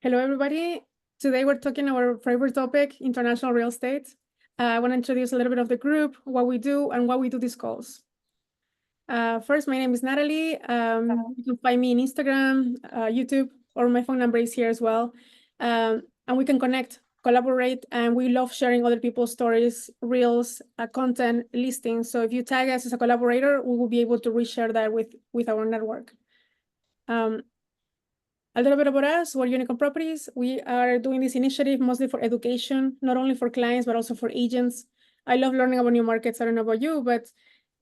Hello, everybody. Today we're talking our favorite topic, international real estate. I want to introduce a little bit of the group, what we do, and why we do these calls. First, my name is Natalie. You can find me in Instagram, YouTube, or my phone number is here as well. And we can connect, collaborate, and we love sharing other people's stories, reels, content, listings. So if you tag us as a collaborator, we will be able to reshare that with our network. A little bit about us, we're Unicorn Properties. We are doing this initiative mostly for education, not only for clients, but also for agents. I love learning about new markets. I don't know about you, but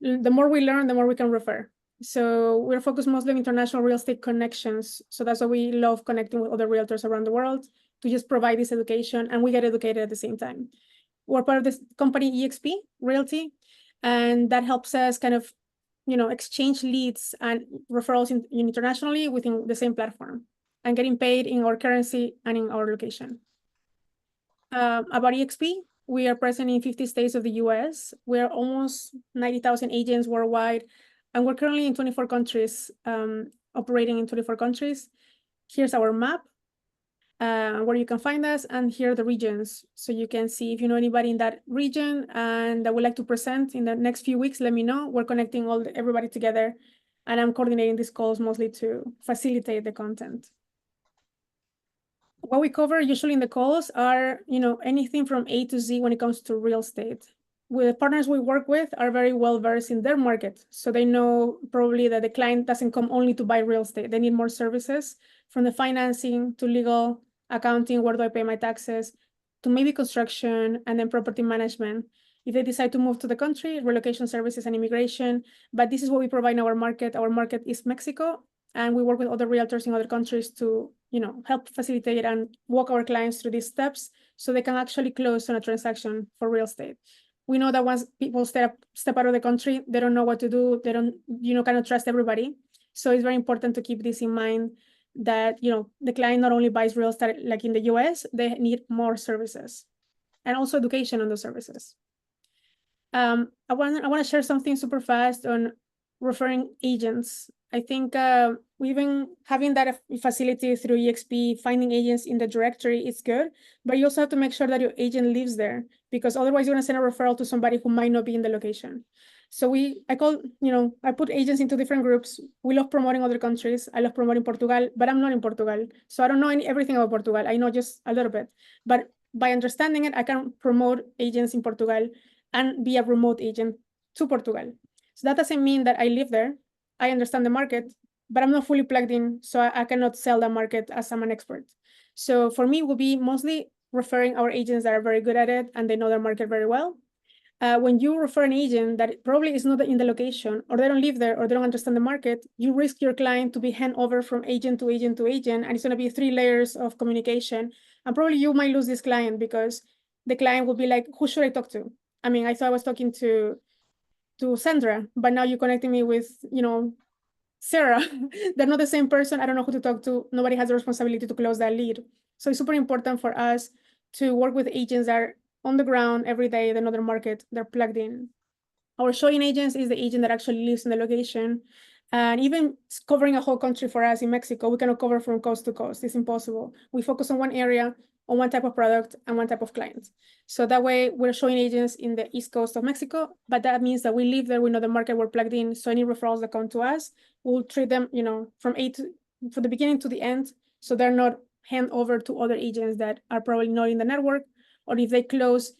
the more we learn, the more we can refer. So we're focused mostly on international real estate connections. So that's why we love connecting with other realtors around the world to just provide this education, and we get educated at the same time. We're part of this company EXP, Realty, and that helps us kind of, exchange leads and referrals internationally within the same platform, and getting paid in our currency and in our location. About EXP, we are present in 50 states of the US. We are almost 90,000 agents worldwide, and we're currently in 24 countries, operating in 24 countries. Here's our map, where you can find us, and here are the regions. So you can see if you know anybody in that region and that would like to present in the next few weeks, let me know. We're connecting everybody together, and I'm coordinating these calls mostly to facilitate the content. What we cover usually in the calls are, anything from A to Z when it comes to real estate. The partners we work with are very well versed in their market. So they know probably that the client doesn't come only to buy real estate. They need more services, from the financing to legal, accounting, where do I pay my taxes, to maybe construction, and then property management. If they decide to move to the country, relocation services and immigration. But this is what we provide in our market. Our market is Mexico, and we work with other realtors in other countries to, help facilitate and walk our clients through these steps so they can actually close on a transaction for real estate. We know that once people step out of the country, they don't know what to do. They don't, kind of trust everybody. So it's very important to keep this in mind, that, the client not only buys real estate like in the US, they need more services and also education on those services. I want to share something super fast on referring agents. I think we've been having that facility through EXP, finding agents in the directory is good, but you also have to make sure that your agent lives there, because otherwise you're gonna send a referral to somebody who might not be in the location. So I put agents into different groups. We love promoting other countries. I love promoting Portugal, but I'm not in Portugal. So I don't know everything about Portugal. I know just a little bit, but by understanding it, I can promote agents in Portugal and be a remote agent to Portugal. So that doesn't mean that I live there. I understand the market, but I'm not fully plugged in, so I cannot sell the market as I'm an expert. So for me, we'll be mostly referring our agents that are very good at it and they know their market very well. When you refer an agent that probably is not in the location, or they don't live there, or they don't understand the market, you risk your client to be hand over from agent to agent to agent, and it's going to be 3 layers of communication. And probably you might lose this client because the client will be like, who should I talk to? I mean, I thought I was talking to Sandra, but now you're connecting me with, Sarah. They're not the same person. I don't know who to talk to. Nobody has the responsibility to close that lead. So it's super important for us to work with agents that are on the ground every day, they know their market, they're plugged in. Our showing agents is the agent that actually lives in the location. And even covering a whole country for us in Mexico, we cannot cover from coast to coast. It's impossible. We focus on one area, on one type of product, and one type of client. So that way we're showing agents in the East Coast of Mexico, but that means that we live there, we know the market, we're plugged in. So any referrals that come to us, we'll treat them, from the beginning to the end. So they're not hand over to other agents that are probably not in the network, or if they close,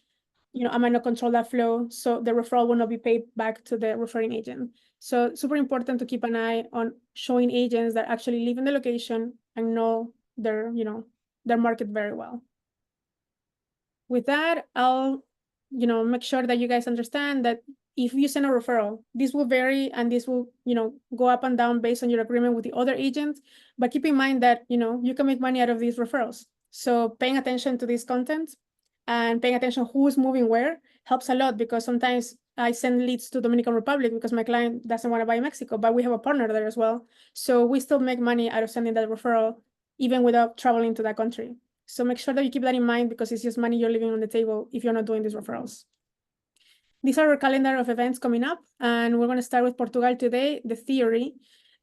I might not control that flow. So the referral will not be paid back to the referring agent. So super important to keep an eye on showing agents that actually live in the location and know their market very well. With that, I'll, make sure that you guys understand that if you send a referral, this will vary and this will, go up and down based on your agreement with the other agent. But keep in mind that, you can make money out of these referrals. So paying attention to this content and paying attention who's moving where helps a lot, because sometimes I send leads to Dominican Republic because my client doesn't want to buy in Mexico, but we have a partner there as well. So we still make money out of sending that referral, even without traveling to that country. So make sure that you keep that in mind, because it's just money you're leaving on the table if you're not doing these referrals. These are our calendar of events coming up, and we're going to start with Portugal today, the theory,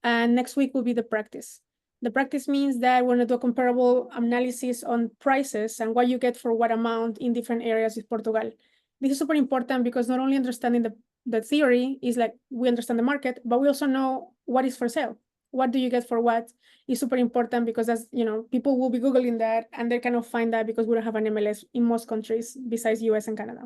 and next week will be the practice. The practice means that we're going to do a comparable analysis on prices and what you get for what amount in different areas of Portugal. This is super important because not only understanding the theory is like we understand the market, but we also know what is for sale. What do you get for what is super important because as you know, people will be Googling that and they cannot find that because we don't have an MLS in most countries besides US and Canada.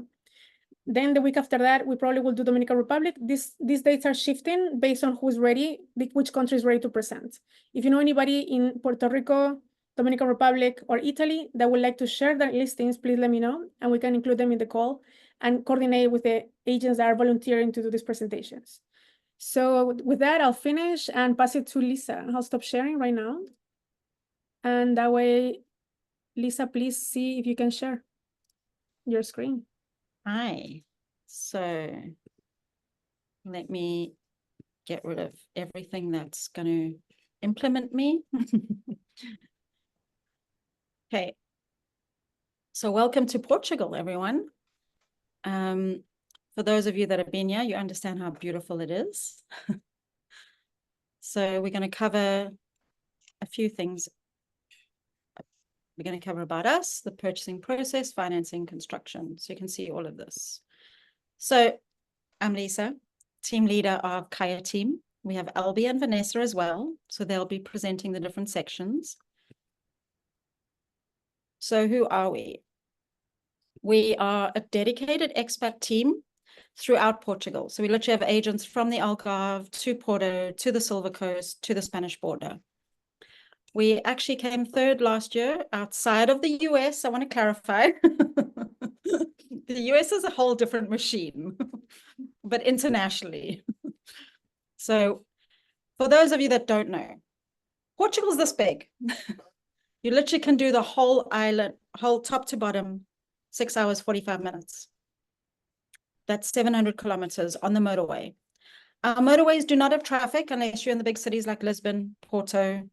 Then the week after that, we probably will do Dominican Republic. These dates are shifting based on who's ready, which country is ready to present. If you know anybody in Puerto Rico, Dominican Republic, or Italy that would like to share their listings, please let me know, and we can include them in the call and coordinate with the agents that are volunteering to do these presentations. So with that, I'll finish and pass it to Lisa. I'll stop sharing right now. And that way, Lisa, please see if you can share your screen. Hi, so let me get rid of everything that's going to implement me. Okay, so welcome to Portugal, everyone. For those of you that have been here, you understand how beautiful it is. So we're going to cover a few things. We're going to cover about us, the purchasing process, financing, construction. So you can see all of this. So I'm Lisa, team leader of Kaya team. We have Albie and Vanessa as well. So they'll be presenting the different sections. So who are we? We are a dedicated expat team throughout Portugal. So we literally have agents from the Algarve to Porto, to the Silver Coast, to the Spanish border. We actually came third last year outside of the US. I want to clarify. The US is a whole different machine, but internationally. So for those of you that don't know, Portugal's this big. You literally can do the whole island, whole top to bottom, 6 hours, 45 minutes. That's 700 kilometers on the motorway. Our motorways do not have traffic unless you're in the big cities like Lisbon, Porto.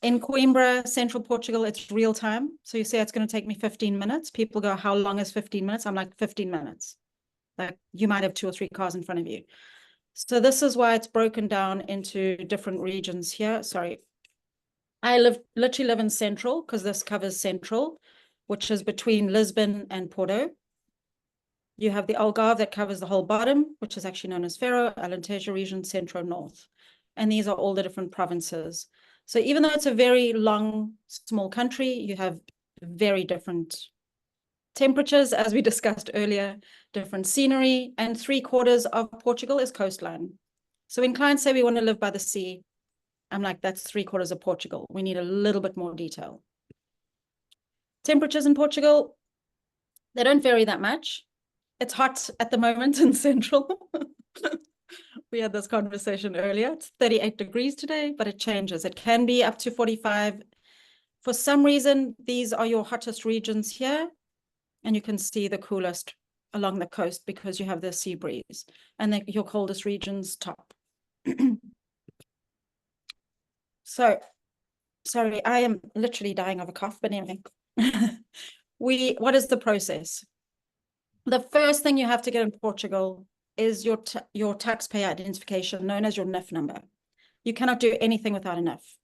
In Coimbra, central Portugal, it's real time. So you say it's going to take me 15 minutes. People go, how long is 15 minutes? I'm like, 15 minutes. Like you might have 2 or 3 cars in front of you. So this is why it's broken down into different regions here. Sorry. I literally live in central because this covers central, which is between Lisbon and Porto. You have the Algarve that covers the whole bottom, which is actually known as Faro, Alentejo region, Centro, North. And these are all the different provinces. So even though it's a very long, small country, you have very different temperatures, as we discussed earlier, different scenery, and 3/4 of Portugal is coastline. So when clients say we want to live by the sea, I'm like, that's 3/4 of Portugal. We need a little bit more detail. Temperatures in Portugal, they don't vary that much. It's hot at the moment in central. We had this conversation earlier. It's 38 degrees today, but it changes. It can be up to 45. For some reason, these are your hottest regions here. And you can see the coolest along the coast because you have the sea breeze. And your coldest regions top. So, sorry, I am literally dying of a cough, but anyway. What is the process? The first thing you have to get in Portugal is your taxpayer identification, known as your NIF number. You cannot do anything without a NIF.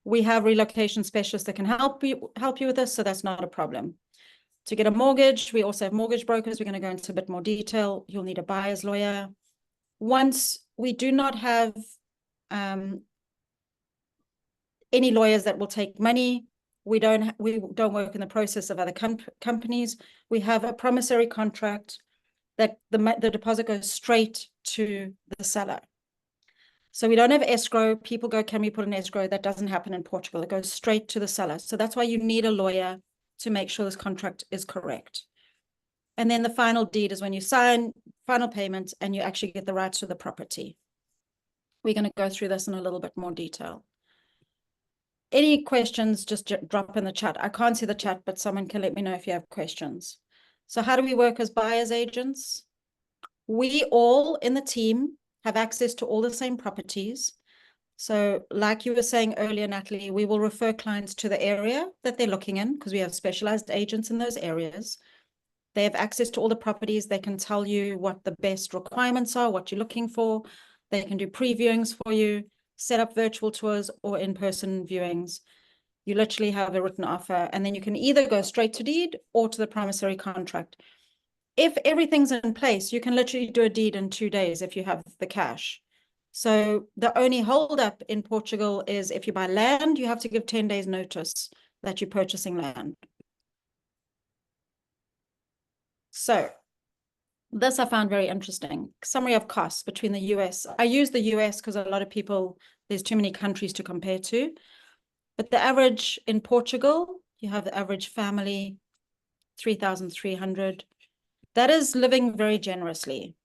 We have relocation specialists that can help you with this, so that's not a problem. To get a mortgage, we also have mortgage brokers. We're going to go into a bit more detail. You'll need a buyer's lawyer. Once we do not have any lawyers that will take money, we don't work in the process of other companies. We have a promissory contract that the deposit goes straight to the seller. So we don't have escrow. People go, can we put an escrow? That doesn't happen in Portugal. It goes straight to the seller. So that's why you need a lawyer to make sure this contract is correct. And then the final deed is when you sign, final payment, and you actually get the rights to the property. We're going to go through this in a little bit more detail. Any questions, just drop in the chat. I can't see the chat, but someone can let me know if you have questions. So how do we work as buyer's agents? We all in the team have access to all the same properties. So like you were saying earlier, Natalie, we will refer clients to the area that they're looking in because we have specialized agents in those areas. They have access to all the properties. They can tell you what the best requirements are, what you're looking for. They can do previewings for you. set up virtual tours or in-person viewings. You literally have a written offer, and then you can either go straight to deed or to the promissory contract. If everything's in place, you can literally do a deed in 2 days if you have the cash. So the only holdup in Portugal is if you buy land, you have to give 10 days notice that you're purchasing land. So this I found very interesting. Summary of costs between the US. I use the US because a lot of people, there's too many countries to compare to. But the average in Portugal, you have the average family, 3,300. That is living very generously.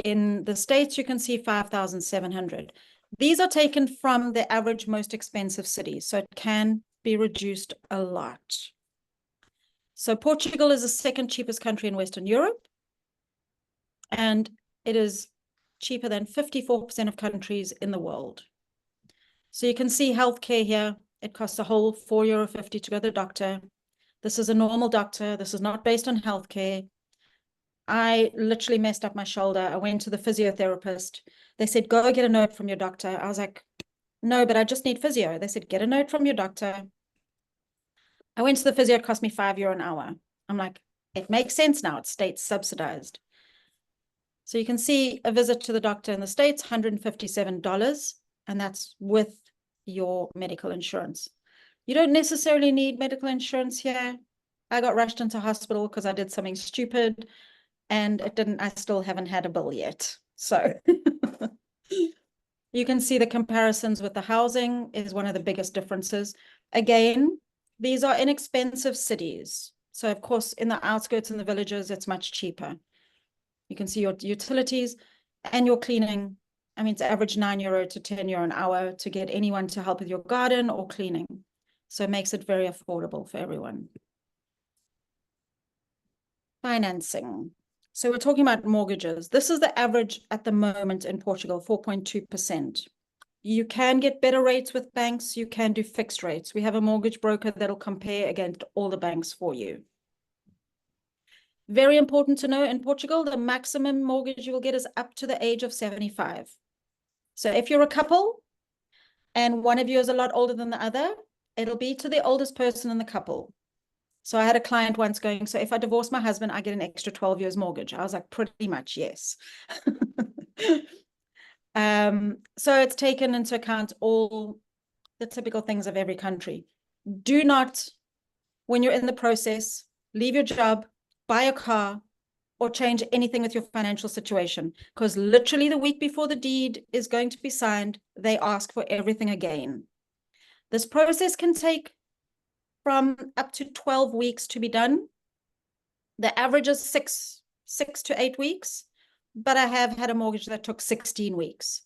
In the States, you can see 5,700. These are taken from the average most expensive cities, so it can be reduced a lot. So Portugal is the second cheapest country in Western Europe, and it is cheaper than 54% of countries in the world. So you can see healthcare here. It costs a whole €4.50 to go to the doctor. This is a normal doctor. This is not based on healthcare. I literally messed up my shoulder. I went to the physiotherapist. They said, go get a note from your doctor. I was like, no, but I just need physio. They said, get a note from your doctor. I went to the physio. It cost me €5 an hour. I'm like, it makes sense now. It's state subsidized. So you can see a visit to the doctor in the States, $157, and that's with your medical insurance. You don't necessarily need medical insurance here. I got rushed into hospital because I did something stupid, and I still haven't had a bill yet. So you can see the comparisons with the housing is one of the biggest differences. Again, these are inexpensive cities. So of course, in the outskirts and the villages, it's much cheaper. You can see your utilities and your cleaning. I mean, it's average €9 to €10 an hour to get anyone to help with your garden or cleaning. So it makes it very affordable for everyone. Financing. So we're talking about mortgages. This is the average at the moment in Portugal, 4.2%. You can get better rates with banks. You can do fixed rates. We have a mortgage broker that'll compare against all the banks for you. Very important to know, in Portugal, the maximum mortgage you will get is up to the age of 75. So if you're a couple and one of you is a lot older than the other, it'll be to the oldest person in the couple. So I had a client once going, so if I divorce my husband, I get an extra 12 years mortgage. I was like, pretty much, yes. So it's taken into account all the typical things of every country. Do not, when you're in the process, leave your job, buy a car, or change anything with your financial situation, because literally the week before the deed is going to be signed, they ask for everything again. This process can take from up to 12 weeks to be done. The average is six to 8 weeks, but I have had a mortgage that took 16 weeks.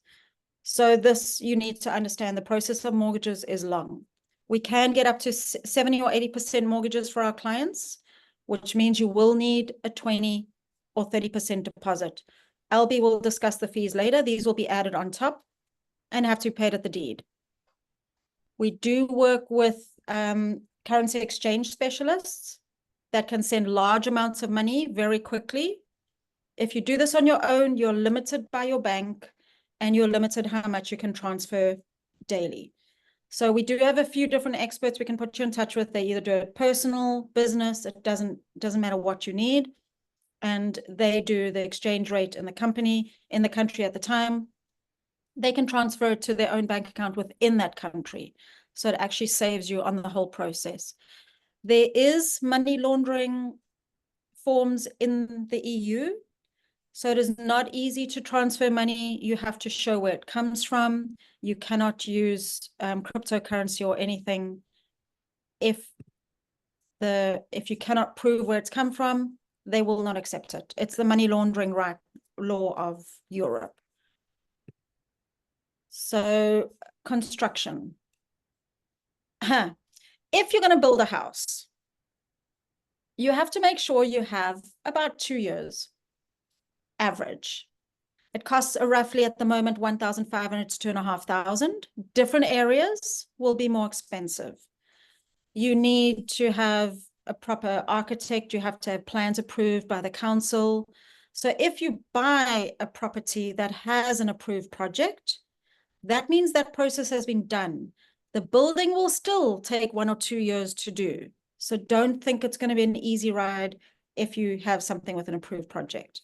So this, you need to understand, the process of mortgages is long. We can get up to 70 or 80% mortgages for our clients, which means you will need a 20 or 30% deposit. LB will discuss the fees later. These will be added on top and have to be paid at the deed. We do work with currency exchange specialists that can send large amounts of money very quickly. If you do this on your own, you're limited by your bank and you're limited how much you can transfer daily. So we do have a few different experts we can put you in touch with. They either do it personal, business, it doesn't matter what you need. And they do the exchange rate in the company, in the country at the time. They can transfer it to their own bank account within that country. So it actually saves you on the whole process. There is money laundering forms in the EU. So it is not easy to transfer money. You have to show where it comes from. You cannot use cryptocurrency or anything if you cannot prove where it's come from, they will not accept it. It's the money laundering law of Europe. So construction. If you're going to build a house, you have to make sure you have about 2 years average. It costs roughly at the moment 1,500 to 2,500. Different areas will be more expensive. You need to have a proper architect. You have to have plans approved by the council. So if you buy a property that has an approved project, that means that process has been done. The building will still take 1 or 2 years to do. So don't think it's going to be an easy ride if you have something with an approved project.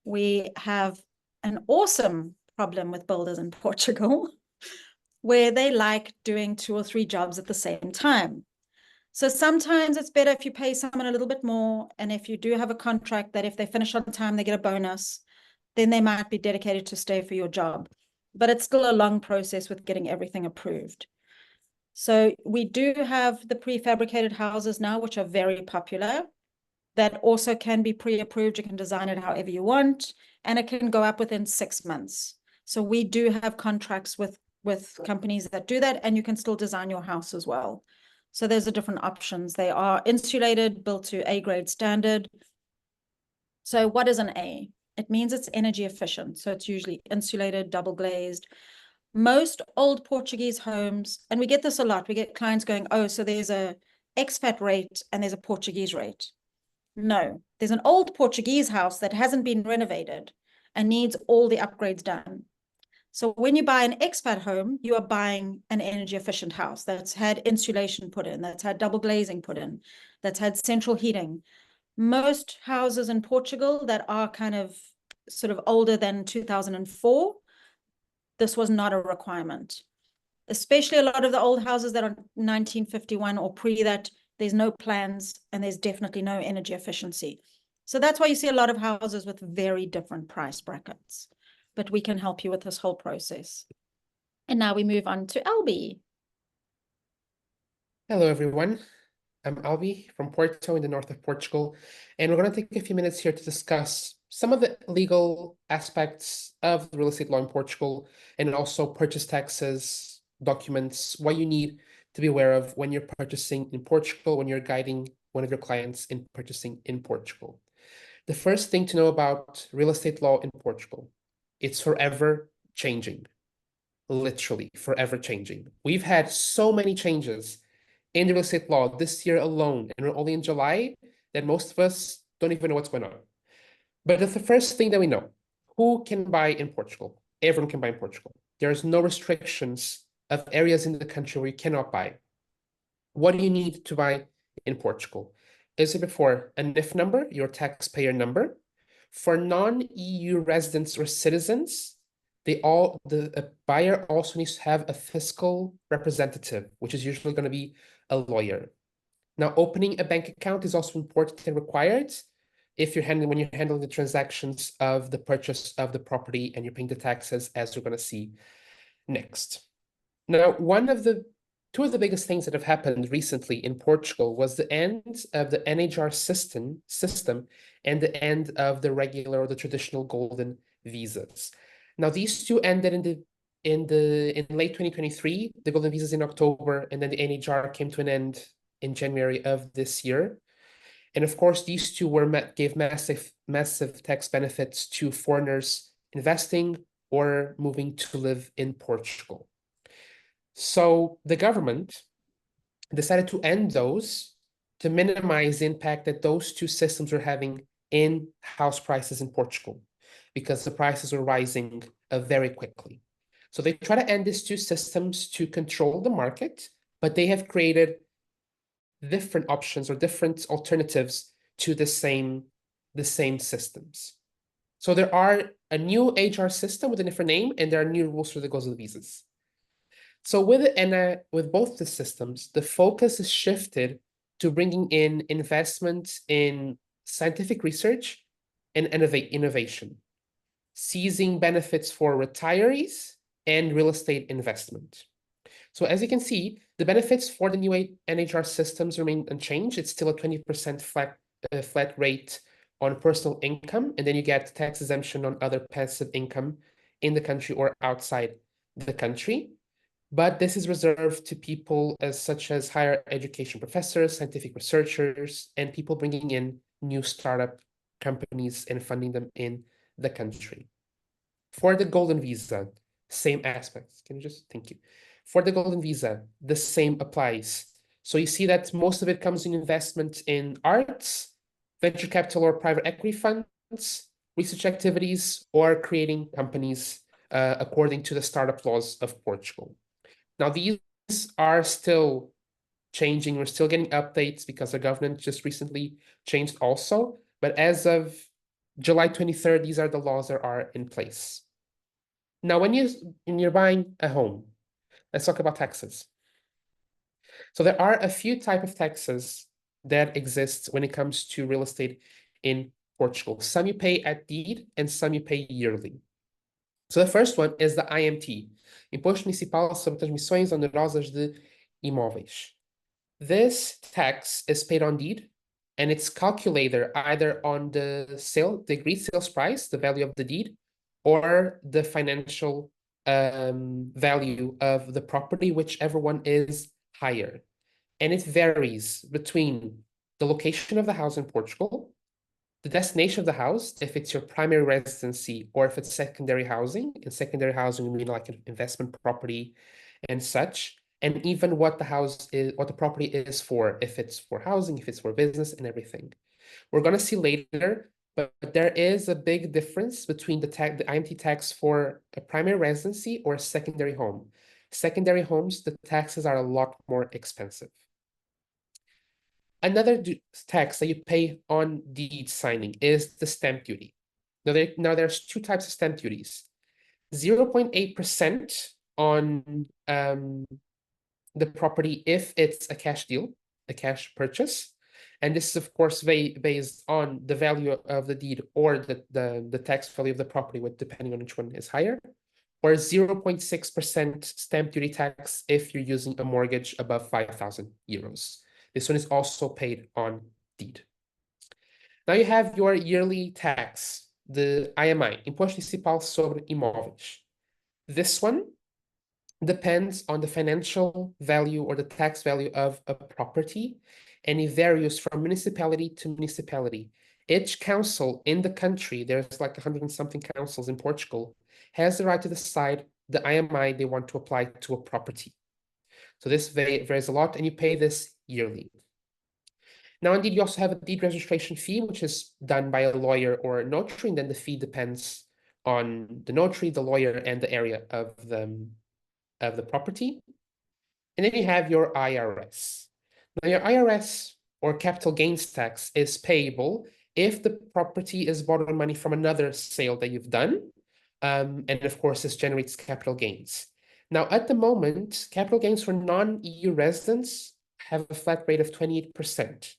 We have an awesome problem with builders in Portugal where they like doing 2 or 3 jobs at the same time. So sometimes it's better if you pay someone a little bit more, and if you do have a contract that if they finish on time, they get a bonus, then they might be dedicated to stay for your job. But it's still a long process with getting everything approved. So we do have the prefabricated houses now, which are very popular. That also can be pre-approved. You can design it however you want, and it can go up within 6 months. So we do have contracts with companies that do that, and you can still design your house as well. So there's the different options. They are insulated, built to A grade standard. So what is an A? It means it's energy efficient. So it's usually insulated, double glazed. Most old Portuguese homes, and we get this a lot, we get clients going, oh, so there's a expat rate and there's a Portuguese rate. No, there's an old Portuguese house that hasn't been renovated and needs all the upgrades done. So when you buy an expat home, you are buying an energy efficient house that's had insulation put in, that's had double glazing put in, that's had central heating. Most houses in Portugal that are kind of sort of older than 2004, this was not a requirement. Especially a lot of the old houses that are 1951 or pre that, there's no plans and there's definitely no energy efficiency. So that's why you see a lot of houses with very different price brackets. But we can help you with this whole process. And now we move on to Albie. Hello, everyone. I'm Albie from Porto in the north of Portugal, and we're going to take a few minutes here to discuss some of the legal aspects of the real estate law in Portugal, and also purchase taxes, documents, what you need to be aware of when you're purchasing in Portugal, when you're guiding one of your clients in purchasing in Portugal. The first thing to know about real estate law in Portugal, it's forever changing, literally forever changing. We've had so many changes in the real estate law this year alone, and we're only in July, that most of us don't even know what's going on. But that's the first thing that we know. Who can buy in Portugal? Everyone can buy in Portugal. There's no restrictions of areas in the country where you cannot buy. What do you need to buy in Portugal? As I said before, an NIF number, your taxpayer number. For non-EU residents or citizens, the buyer also needs to have a fiscal representative, which is usually going to be a lawyer. Now, opening a bank account is also important and required if when you're handling the transactions of the purchase of the property and you're paying the taxes, as we're going to see next. Now, two of the biggest things that have happened recently in Portugal was the end of the NHR system and the end of the regular or the traditional golden visas. Now, these two ended in late 2023, the golden visas in October, and then the NHR came to an end in January of this year. And of course, these two gave massive tax benefits to foreigners investing or moving to live in Portugal. So the government decided to end those to minimize the impact that those two systems were having in house prices in Portugal, because the prices were rising very quickly. So they try to end these two systems to control the market, but they have created different options or different alternatives to the same systems. So there are a new HR system with a different name, and there are new rules for the golden visas. So with both the systems, the focus is shifted to bringing in investments in scientific research and innovation, seizing benefits for retirees and real estate investment. So as you can see, the benefits for the new NHR systems remain unchanged. It's still a 20% flat rate on personal income, and then you get tax exemption on other passive income in the country or outside the country. But this is reserved to people such as higher education professors, scientific researchers, and people bringing in new startup companies and funding them in the country. For the golden visa, same aspects. Thank you. For the golden visa, the same applies. So you see that most of it comes in investment in arts, venture capital or private equity funds, research activities, or creating companies according to the startup laws of Portugal. Now, these are still changing. We're still getting updates because the government just recently changed also. But as of July 23rd, these are the laws that are in place. Now, when you're buying a home, let's talk about taxes. So there are a few type of taxes that exist when it comes to real estate in Portugal. Some you pay at deed and some you pay yearly. So the first one is the IMT, Imposto Municipal sobre Transmissões Onerosas de Imóveis. This tax is paid on deed, and it's calculated either on the agreed sales price, the value of the deed, or the financial value of the property, whichever one is higher. And it varies between the location of the house in Portugal, the destination of the house, if it's your primary residency or if it's secondary housing. In secondary housing, we mean like an investment property and such, and even what the house is, what the property is for, if it's for housing, if it's for business, and everything. We're gonna see later, but there is a big difference between the IMT tax for a primary residency or a secondary home. Secondary homes, the taxes are a lot more expensive. Another tax that you pay on deed signing is the stamp duty. Now there's two types of stamp duties. 0.8% on the property if it's a cash deal, a cash purchase. And this is, of course, based on the value of the deed or the tax value of the property, depending on which one is higher, or 0.6% stamp duty tax if you're using a mortgage above 5,000 euros. This one is also paid on deed. Now you have your yearly tax, the IMI, Imposto Municipal sobre Imóveis. This one depends on the financial value or the tax value of a property, and it varies from municipality to municipality. Each council in the country, there's like 100 and something councils in Portugal, has the right to decide the IMI they want to apply to a property. So this varies a lot, and you pay this yearly. Now, indeed, you also have a deed registration fee, which is done by a lawyer or a notary, and then the fee depends on the notary, the lawyer, and the area of the property. And then you have your IRS. Now, your IRS or capital gains tax is payable if the property is bought on money from another sale that you've done. And of course, this generates capital gains. Now, at the moment, capital gains for non-EU residents have a flat rate of 28%.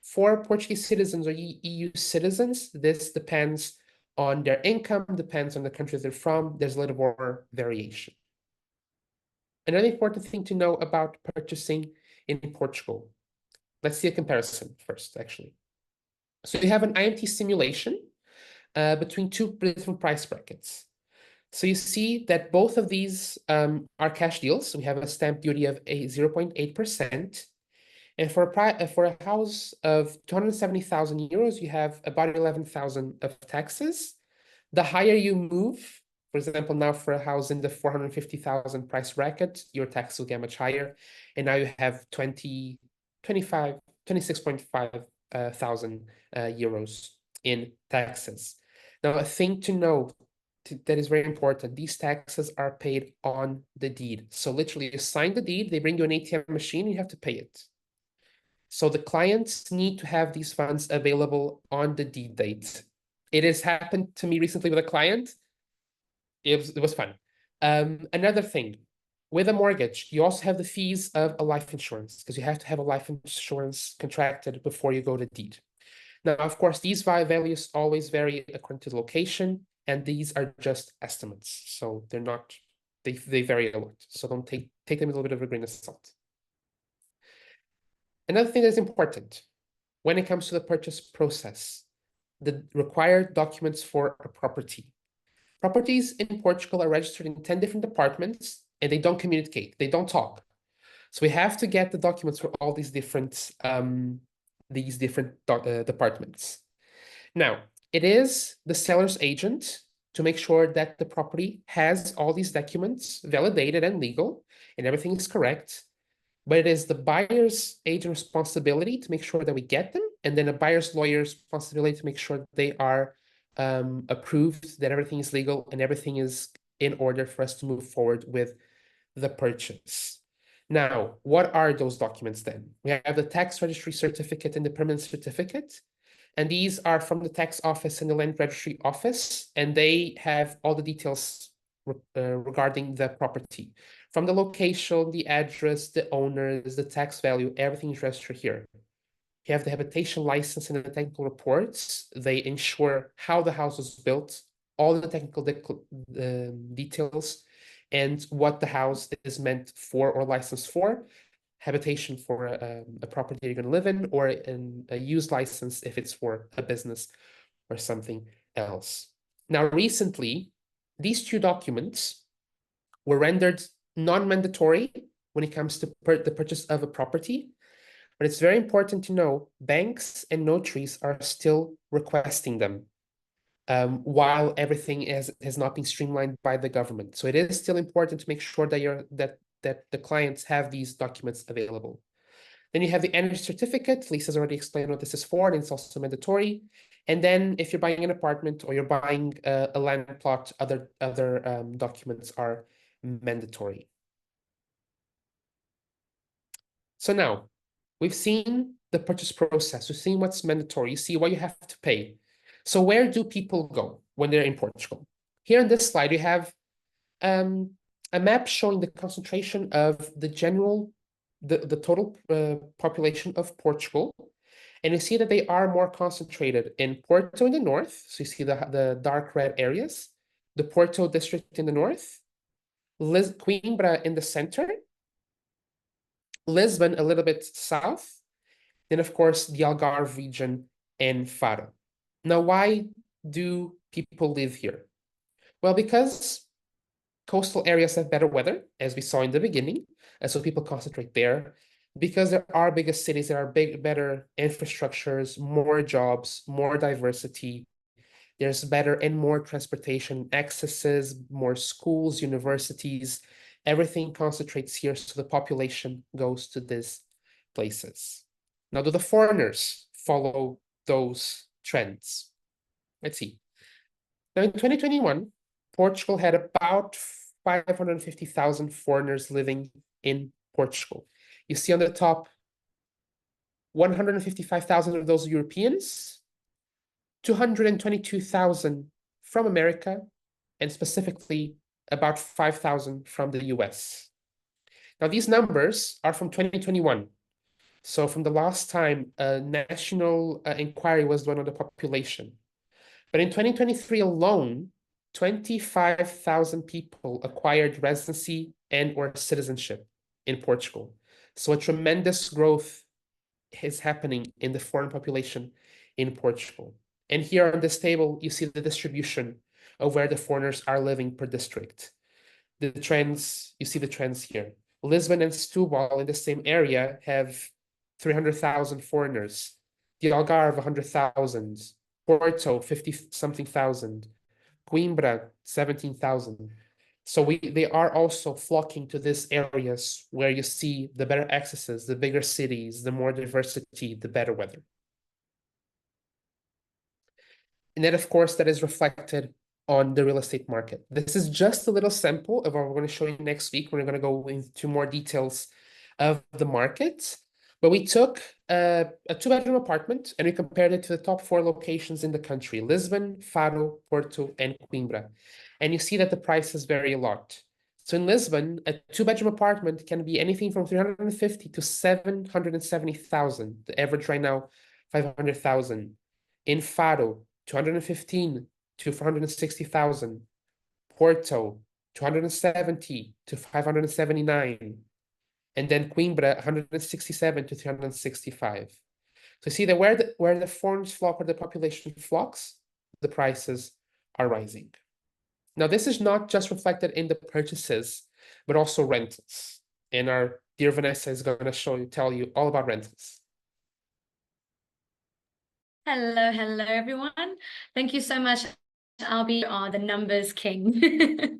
For Portuguese citizens or EU citizens, this depends on their income, depends on the country they're from. There's a little more variation. Another important thing to know about purchasing in Portugal. Let's see a comparison first, actually. So you have an IMT simulation between two different price brackets. So you see that both of these are cash deals. So we have a stamp duty of 0.8%. And for a house of 270,000 euros, you have about 11,000 of taxes. The higher you move, for example, now for a house in the 450,000 price bracket, your tax will get much higher. And now you have 26.5 thousand euros in taxes. Now, a thing to know that is very important, these taxes are paid on the deed. So literally you sign the deed, they bring you an ATM machine, you have to pay it. So the clients need to have these funds available on the deed date. It has happened to me recently with a client. It was fun. Another thing, with a mortgage, you also have the fees of a life insurance because you have to have a life insurance contracted before you go to deed. Now, of course, these values always vary according to the location, and these are just estimates. So they're not, they vary a lot. So don't take them with a little bit of a grain of salt. Another thing that's important when it comes to the purchase process, the required documents for a property. Properties in Portugal are registered in 10 different departments and they don't communicate, they don't talk. So we have to get the documents for all these different departments. Now, it is the seller's agent to make sure that the property has all these documents validated and legal and everything is correct. But it is the buyer's agent responsibility to make sure that we get them, and then a buyer's lawyer's responsibility to make sure they are approved, that everything is legal and everything is in order for us to move forward with the purchase. Now, what are those documents then? We have the tax registry certificate and the permanent certificate. And these are from the tax office and the land registry office, and they have all the details regarding the property. From the location, the address, the owners, the tax value, everything is registered here. You have the habitation license and the technical reports. They ensure how the house was built, all the technical details, and what the house is meant for or licensed for. Habitation for a property you're going to live in, or a use license if it's for a business or something else. Now, recently, these two documents were rendered non-mandatory when it comes to the purchase of a property. But it's very important to know banks and notaries are still requesting them while everything has not been streamlined by the government. So it is still important to make sure that the clients have these documents available. Then you have the energy certificate. Lisa's already explained what this is for, and it's also mandatory. And then if you're buying an apartment or you're buying a land plot, other documents are mandatory. So now, we've seen the purchase process. We've seen what's mandatory. You see what you have to pay. So where do people go when they're in Portugal? Here in this slide, we have a map showing the concentration of the total population of Portugal. And you see that they are more concentrated in Porto in the north. So you see the dark red areas, the Porto district in the north, Coimbra in the center, Lisbon a little bit south, then of course the Algarve region and Faro. Now, why do people live here? Well, because coastal areas have better weather, as we saw in the beginning, and so people concentrate there. Because there are bigger cities, there are better infrastructures, more jobs, more diversity. There's better and more transportation accesses, more schools, universities. Everything concentrates here, so the population goes to these places. Now, do the foreigners follow those trends? Let's see. Now, in 2021, Portugal had about 550,000 foreigners living in Portugal. You see on the top, 155,000 of those Europeans, 222,000 from America, and specifically about 5,000 from the US. Now, these numbers are from 2021. So from the last time a national inquiry was done on the population. But in 2023 alone, 25,000 people acquired residency and or citizenship in Portugal. So a tremendous growth is happening in the foreign population in Portugal. And here on this table, you see the distribution of where the foreigners are living per district. The trends, you see the trends here. Lisbon and Setúbal in the same area have 300,000 foreigners. The Algarve, 100,000. Porto, 50-something thousand. Coimbra, 17,000. So they are also flocking to these areas where you see the better accesses, the bigger cities, the more diversity, the better weather. And then, of course, that is reflected on the real estate market. This is just a little sample of what we're going to show you next week. We're going to go into more details of the market. But we took a two-bedroom apartment and we compared it to the top 4 locations in the country: Lisbon, Faro, Porto, and Coimbra. And you see that the prices vary a lot. So in Lisbon, a two-bedroom apartment can be anything from 350 to 770,000. The average right now, 500,000. In Faro, 215 to 460,000. Porto, 270 to 579. And then Coimbra, 167 to 365. So see that where the foreigners flock, where the population flocks, the prices are rising. Now, this is not just reflected in the purchases, but also rentals. And our dear Vanessa is going to tell you all about rentals. Hello, everyone. Thank you so much, Albie are the numbers king.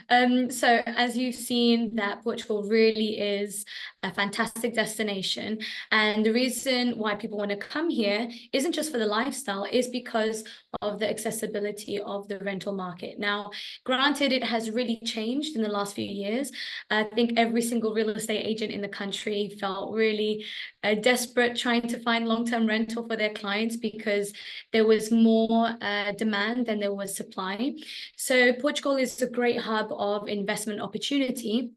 So as you've seen, that Portugal really is a fantastic destination. And the reason why people want to come here isn't just for the lifestyle, is because of the accessibility of the rental market. Now, granted, it has really changed in the last few years. I think every single real estate agent in the country felt really desperate trying to find long-term rental for their clients, because there was more demand than there was supply. So Portugal is a great hub of investment opportunity,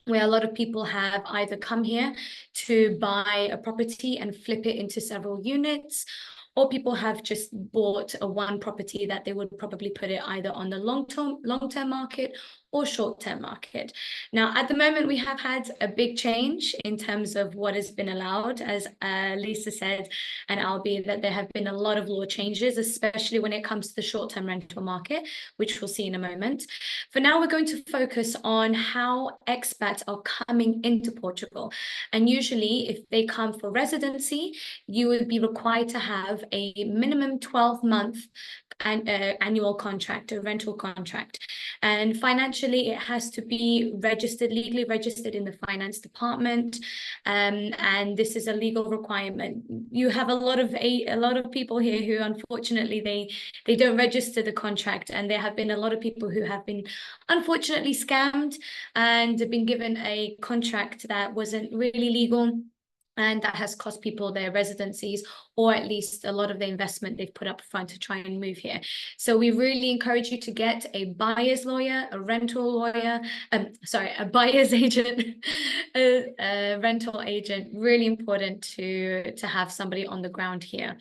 where a lot of people have either come here to buy a property and flip it into several units, or people have just bought a one property that they would probably put it either on the long-term market or short-term market. Now, at the moment, we have had a big change in terms of what has been allowed, as Lisa said, and Albie, that there have been a lot of law changes, especially when it comes to the short-term rental market, which we'll see in a moment. For now, we're going to focus on how expats are coming into Portugal. And usually, if they come for residency, you would be required to have a minimum 12-month annual contract, a rental contract. And financially, it has to be registered, legally registered in the finance department. And this is a legal requirement. You have a lot of people here who, unfortunately, they don't register the contract, and there have been a lot of people who have been unfortunately scammed and have been given a contract that wasn't really legal, and that has cost people their residencies, or at least a lot of the investment they've put up front to try and move here. So we really encourage you to get a buyer's lawyer, a rental lawyer, a buyer's agent, a rental agent. Really important to have somebody on the ground here.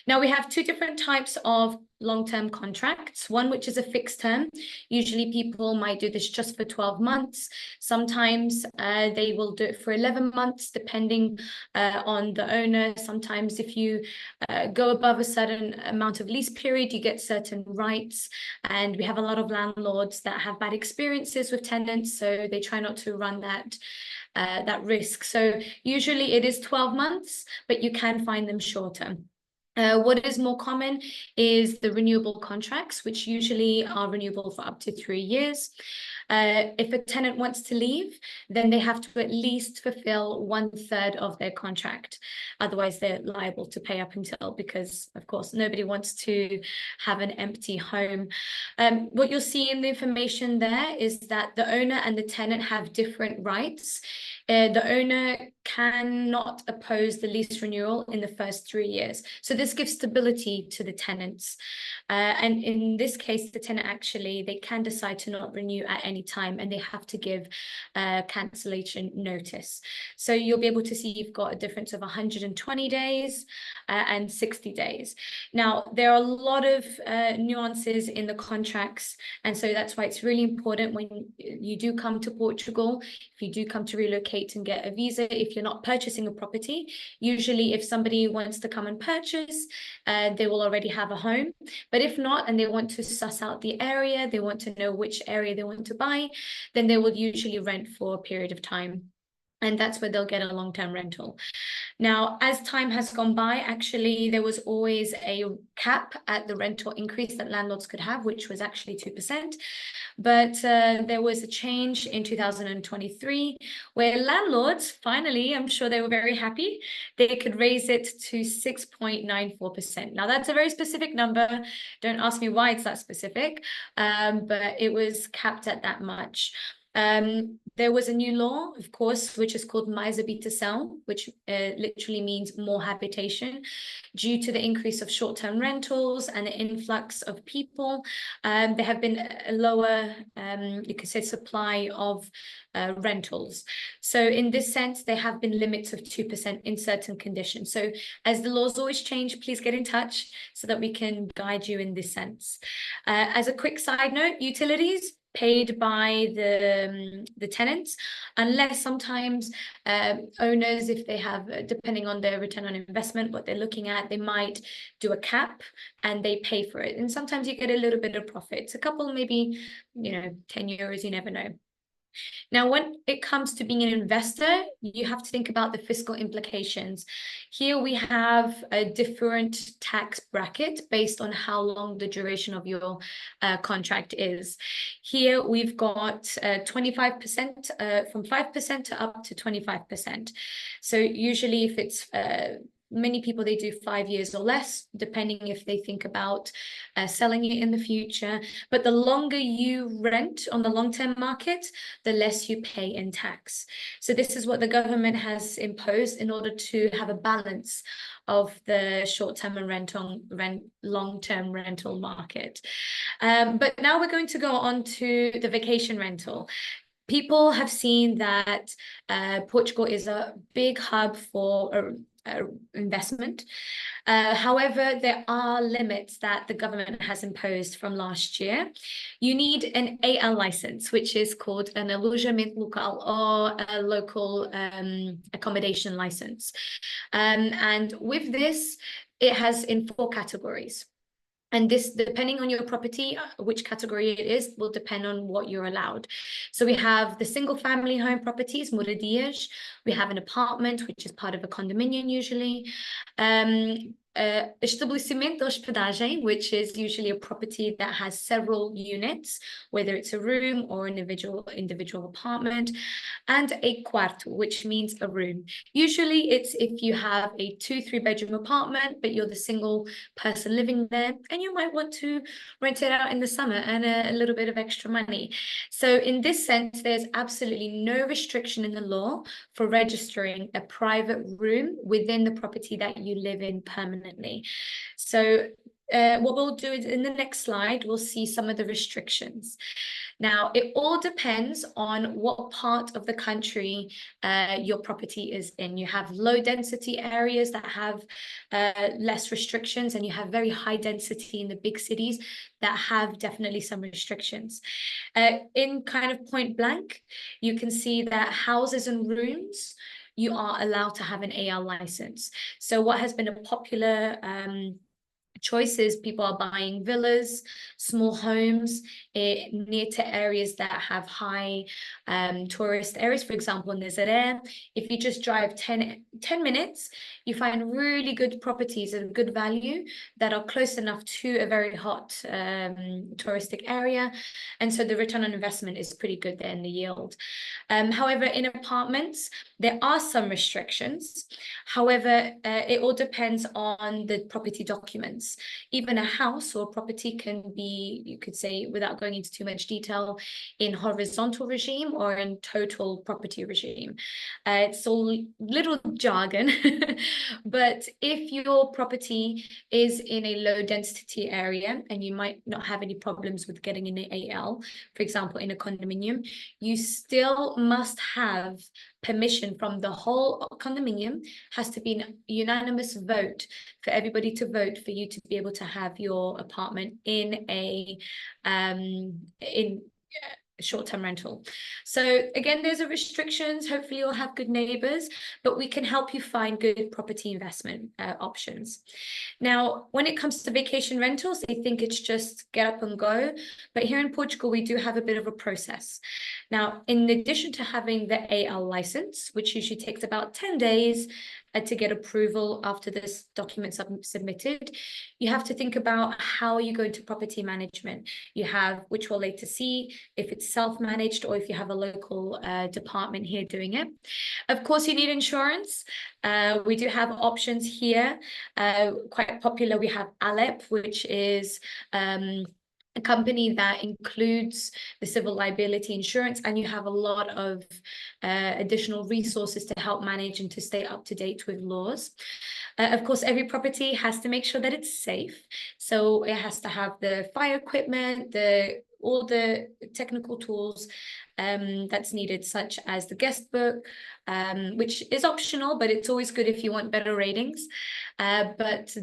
Now, we have two different types of long-term contracts, one which is a fixed term. Usually people might do this just for 12 months. Sometimes they will do it for 11 months, depending on the owner. Sometimes if you go above a certain amount of lease period, you get certain rights. And we have a lot of landlords that have bad experiences with tenants, so they try not to run that risk. So usually it is 12 months, but you can find them shorter. What is more common is the renewable contracts, which usually are renewable for up to 3 years. If a tenant wants to leave, then they have to at least fulfill 1/3 of their contract. Otherwise, they're liable to pay up until, because, of course, nobody wants to have an empty home. What you'll see in the information there is that the owner and the tenant have different rights. The owner cannot oppose the lease renewal in the first 3 years. So this gives stability to the tenants. And in this case, the tenant actually, they can decide to not renew at any time, and they have to give cancellation notice. So you'll be able to see you've got a difference of 120 days and 60 days. Now, there are a lot of nuances in the contracts, and so that's why it's really important when you do come to Portugal, if you do come to relocate and get a visa, if you're not purchasing a property, usually if somebody wants to come and purchase, they will already have a home. But if not, and they want to suss out the area, they want to know which area they want to buy, then they will usually rent for a period of time. And that's where they'll get a long-term rental. Now, as time has gone by, actually, there was always a cap at the rental increase that landlords could have, which was actually 2%. But there was a change in 2023 where landlords, finally, I'm sure they were very happy, they could raise it to 6.94%. Now, that's a very specific number. Don't ask me why it's that specific, but it was capped at that much. There was a new law, of course, which is called Mais Habitação, which literally means more habitation. Due to the increase of short-term rentals and the influx of people, there have been a lower, you could say, supply of rentals. So in this sense, there have been limits of 2% in certain conditions. So as the laws always change, please get in touch so that we can guide you in this sense. As a quick side note, utilities paid by the tenants, unless sometimes owners, if they have, depending on their return on investment, what they're looking at, they might do a cap and they pay for it. And sometimes you get a little bit of profit. It's a couple, maybe, 10 euros, you never know. Now, when it comes to being an investor, you have to think about the fiscal implications. Here we have a different tax bracket based on how long the duration of your contract is. Here we've got 25%, from 5% to up to 25%. So usually if it's many people, they do 5 years or less, depending if they think about selling it in the future. But the longer you rent on the long-term market, the less you pay in tax. So this is what the government has imposed in order to have a balance of the short-term and long-term rental market. But now we're going to go on to the vacation rental. People have seen that Portugal is a big hub for investment. However, there are limits that the government has imposed from last year. You need an AL license, which is called an alojamento local, or a local accommodation license. And with this, it has in 4 categories. And this, depending on your property, which category it is, will depend on what you're allowed. So we have the single family home properties, moradias. We have an apartment, which is part of a condominium usually. Estabelecimento de hospedagem, which is usually a property that has several units, whether it's a room or an individual apartment, and a quarto, which means a room. Usually it's if you have a 2-3 bedroom apartment, but you're the single person living there, and you might want to rent it out in the summer and a little bit of extra money. So in this sense, there's absolutely no restriction in the law for registering a private room within the property that you live in permanently. So what we'll do is in the next slide, we'll see some of the restrictions. Now, it all depends on what part of the country your property is in. You have low density areas that have less restrictions, and you have very high density in the big cities that have definitely some restrictions. In kind of point blank, you can see that houses and rooms, you are allowed to have an AL license. So what has been a popular choices, people are buying villas, small homes near to areas that have high tourist areas. For example, in Nazaré, if you just drive 10 minutes, you find really good properties of good value that are close enough to a very hot touristic area. And so the return on investment is pretty good there in the yield. However, in apartments, there are some restrictions. However, it all depends on the property documents. Even a house or property can be, you could say, without going into too much detail, in horizontal regime or in total property regime. It's all little jargon, but if your property is in a low density area and you might not have any problems with getting in an AL, for example, in a condominium, you still must have permission from the whole condominium. Has to be a unanimous vote for everybody to vote for you to be able to have your apartment in a short-term rental. So again, there's a restrictions. Hopefully you'll have good neighbors, but we can help you find good property investment options. Now, when it comes to vacation rentals, they think it's just get up and go. But here in Portugal, we do have a bit of a process. Now, in addition to having the AL license, which usually takes about 10 days to get approval after this document's submitted, you have to think about how you go into property management. You have, which we'll later see, if it's self-managed or if you have a local department here doing it. Of course, you need insurance. We do have options here, quite popular. We have Alep, which is a company that includes the civil liability insurance, and you have a lot of additional resources to help manage and to stay up to date with laws. Of course, every property has to make sure that it's safe. So it has to have the fire equipment, all the technical tools that's needed, such as the guest book, which is optional, but it's always good if you want better ratings. But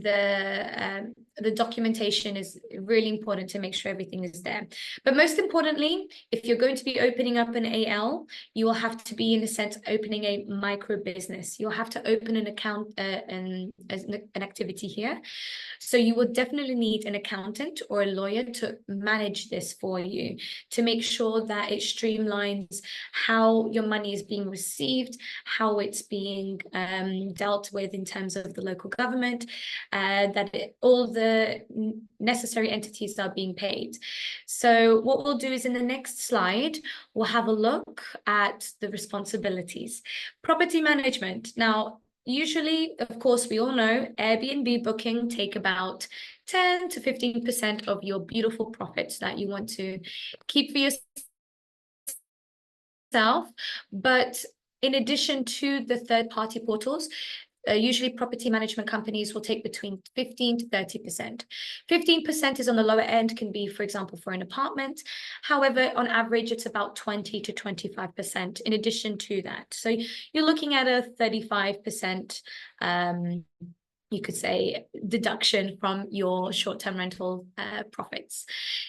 the documentation is really important to make sure everything is there. But most importantly, if you're going to be opening up an AL, you will have to be, in a sense, opening a micro business. You'll have to open an account, an activity here. So you will definitely need an accountant or a lawyer to manage this for you, to make sure that it's streamlined streamlines how your money is being received, how it's being dealt with in terms of the local government, all the necessary entities are being paid. So what we'll do is in the next slide, we'll have a look at the responsibilities. Property management. Now, usually, of course, we all know Airbnb booking take about 10 to 15% of your beautiful profits that you want to keep for yourself. But in addition to the third-party portals, usually property management companies will take between 15 to 30%. 15% is on the lower end, can be, for example, for an apartment. However, on average, it's about 20 to 25% in addition to that. So you're looking at a 35%, you could say, deduction from your short-term rental profits.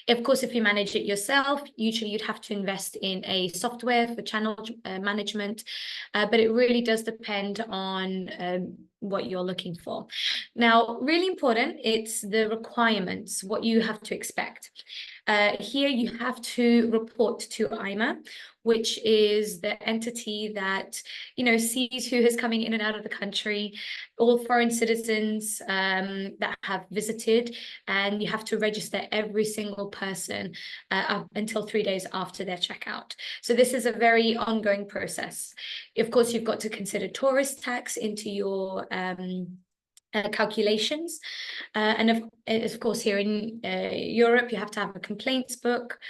Of course, if you manage it yourself, usually you'd have to invest in a software for channel management, but it really does depend on what you're looking for. Now, really important, it's the requirements, what you have to expect. Here you have to report to IMA, which is the entity that, you know, sees who is coming in and out of the country, all foreign citizens that have visited, and you have to register every single person up until 3 days after their checkout. So this is a very ongoing process. Of course, you've got to consider tourist tax into your calculations, and of course here in Europe you have to have a complaints book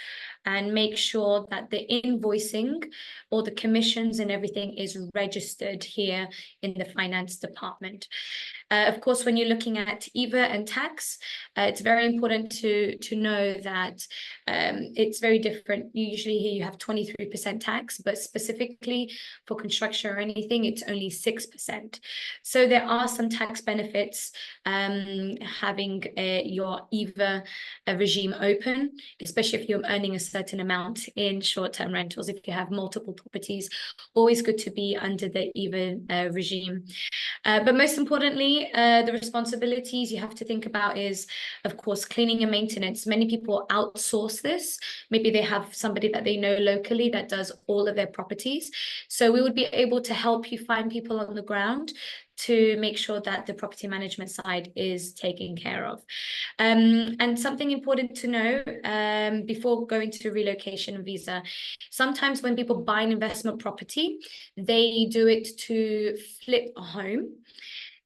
and make sure that the invoicing or the commissions and everything is registered here in the finance department. Of course, when you're looking at IVA and tax, it's very important to know that it's very different. Usually here you have 23% tax, but specifically for construction or anything, it's only 6%. So there are some tax benefits having your IVA regime open, especially if you're earning a certain amount in short-term rentals. If you have multiple properties, always good to be under the IVA regime. But most importantly, the responsibilities you have to think about is, of course, cleaning and maintenance. Many people outsource this. Maybe they have somebody that they know locally that does all of their properties. So we would be able to help you find people on the ground to make sure that the property management side is taken care of. And something important to know before going to relocation visa, sometimes when people buy an investment property, they do it to flip a home.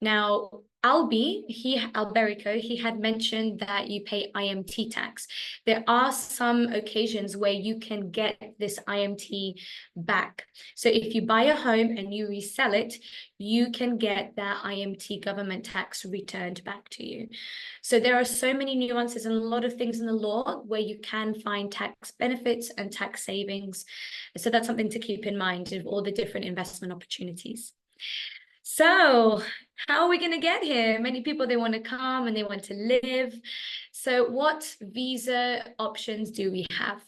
Now, Alberico, he had mentioned that you pay IMT tax. There are some occasions where you can get this IMT back. So if you buy a home and you resell it, you can get that IMT government tax returned back to you. So there are so many nuances and a lot of things in the law where you can find tax benefits and tax savings. So that's something to keep in mind of all the different investment opportunities. So how are we going to get here? Many people, they want to come and they want to live. So what visa options do we have?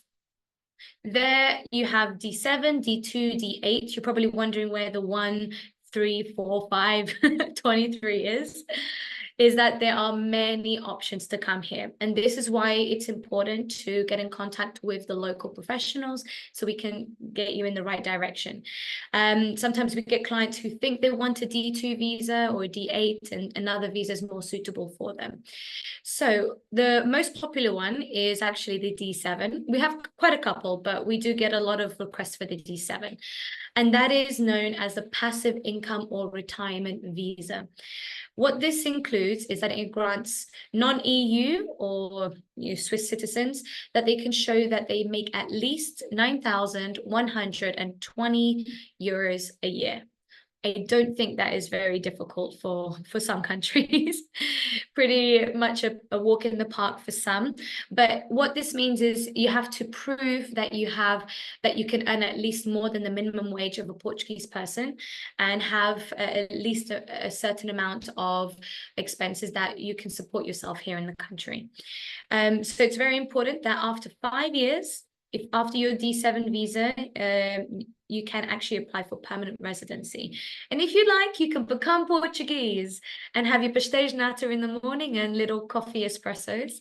There you have D7, D2, D8. You're probably wondering where the 1, 3, 4, 5, 23 is that there are many options to come here. And this is why it's important to get in contact with the local professionals so we can get you in the right direction. Sometimes we get clients who think they want a D2 visa or a D8 and another visa is more suitable for them. So the most popular one is actually the D7. We have quite a couple, but we do get a lot of requests for the D7. And that is known as the passive income or retirement visa. What this includes is that it grants non-EU or Swiss citizens that they can show that they make at least 9,120 euros a year. I don't think that is very difficult for some countries. Pretty much a walk in the park for some. But what this means is you have to prove that you can earn at least more than the minimum wage of a Portuguese person and have at least a certain amount of expenses that you can support yourself here in the country. So it's very important that after 5 years, after your D7 visa, you can actually apply for permanent residency. And if you like, you can become Portuguese and have your pastéis nata in the morning and little coffee espressos.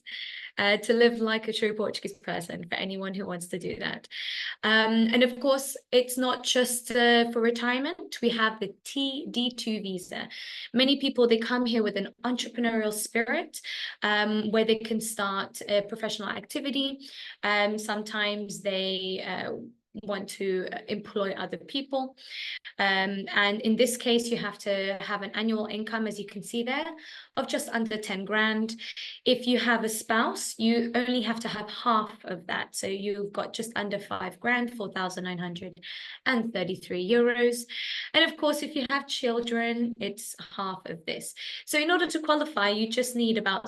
to live like a true Portuguese person for anyone who wants to do that. And of course, it's not just for retirement. We have the TD2 visa. Many people, they come here with an entrepreneurial spirit where they can start a professional activity. Sometimes they want to employ other people. And in this case, you have to have an annual income, as you can see there, of just under 10 grand. If you have a spouse, you only have to have half of that. So you've got just under 5 grand, 4,933 euros. And of course, if you have children, it's half of this. So in order to qualify, you just need about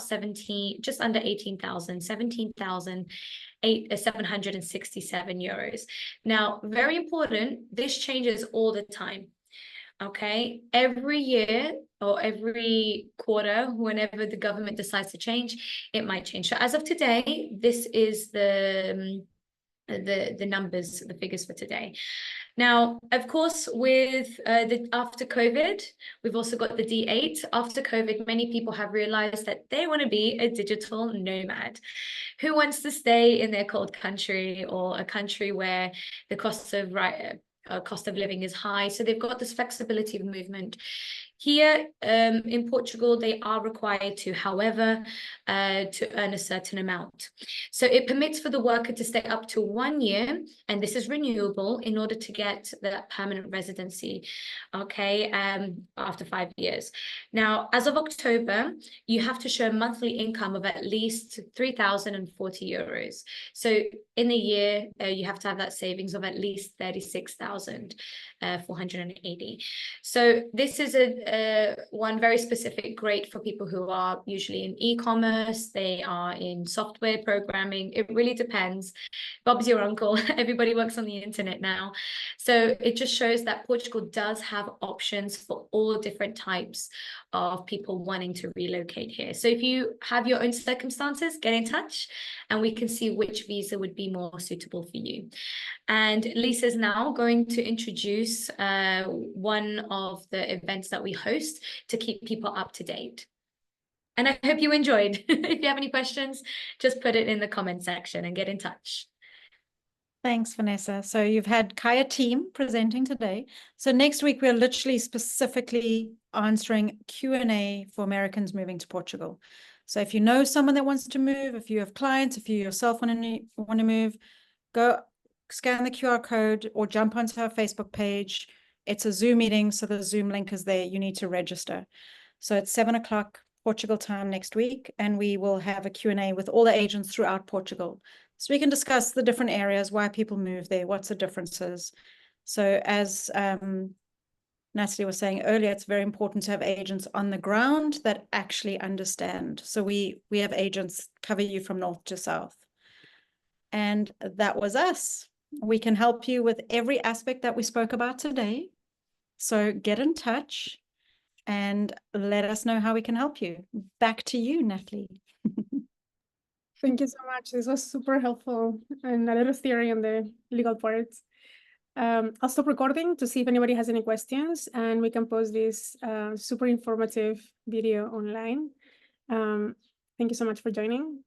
just under 18,000, 17,767 euros. Now, very important, this changes all the time. Okay, every year or every quarter, whenever the government decides to change, it might change. So as of today, this is the numbers, the figures for today. Now, of course, with after COVID, we've also got the D8. After COVID, many people have realized that they want to be a digital nomad. Who wants to stay in their cold country or a country where the cost of living is high? So they've got this flexibility of movement. Here in Portugal, they are required to, however, to earn a certain amount. So it permits for the worker to stay up to 1 year, and this is renewable in order to get that permanent residency, okay, after 5 years. Now, as of October, you have to show a monthly income of at least 3,040 euros. So in a year, you have to have that savings of at least 36,480. So this is one very specific, great for people who are usually in e-commerce, they are in software programming. It really depends. Bob's your uncle. Everybody works on the internet now. So it just shows that Portugal does have options for all different types of people wanting to relocate here. So if you have your own circumstances, get in touch and we can see which visa would be more suitable for you. And Lisa's now going to introduce one of the events that we host to keep people up to date. And I hope you enjoyed. If you have any questions, just put it in the comment section and get in touch. Thanks, Vanessa. So you've had Kaya team presenting today. So next week, we're literally specifically answering Q&A for Americans moving to Portugal. So if you know someone that wants to move, if you have clients, if you yourself want to move, go scan the QR code or jump onto our Facebook page. It's a Zoom meeting, so the Zoom link is there. You need to register. So it's 7 o'clock Portugal time next week, and we will have a Q&A with all the agents throughout Portugal. So we can discuss the different areas, why people move there, what's the differences. So as Natalie was saying earlier, it's very important to have agents on the ground that actually understand. So we have agents cover you from north to south. And that was us. We can help you with every aspect that we spoke about today. So get in touch and let us know how we can help you. Back to you, Natalie. Thank you so much. This was super helpful and a lot of theory on the legal parts. I'll stop recording to see if anybody has any questions, and we can post this super informative video online. Thank you so much for joining.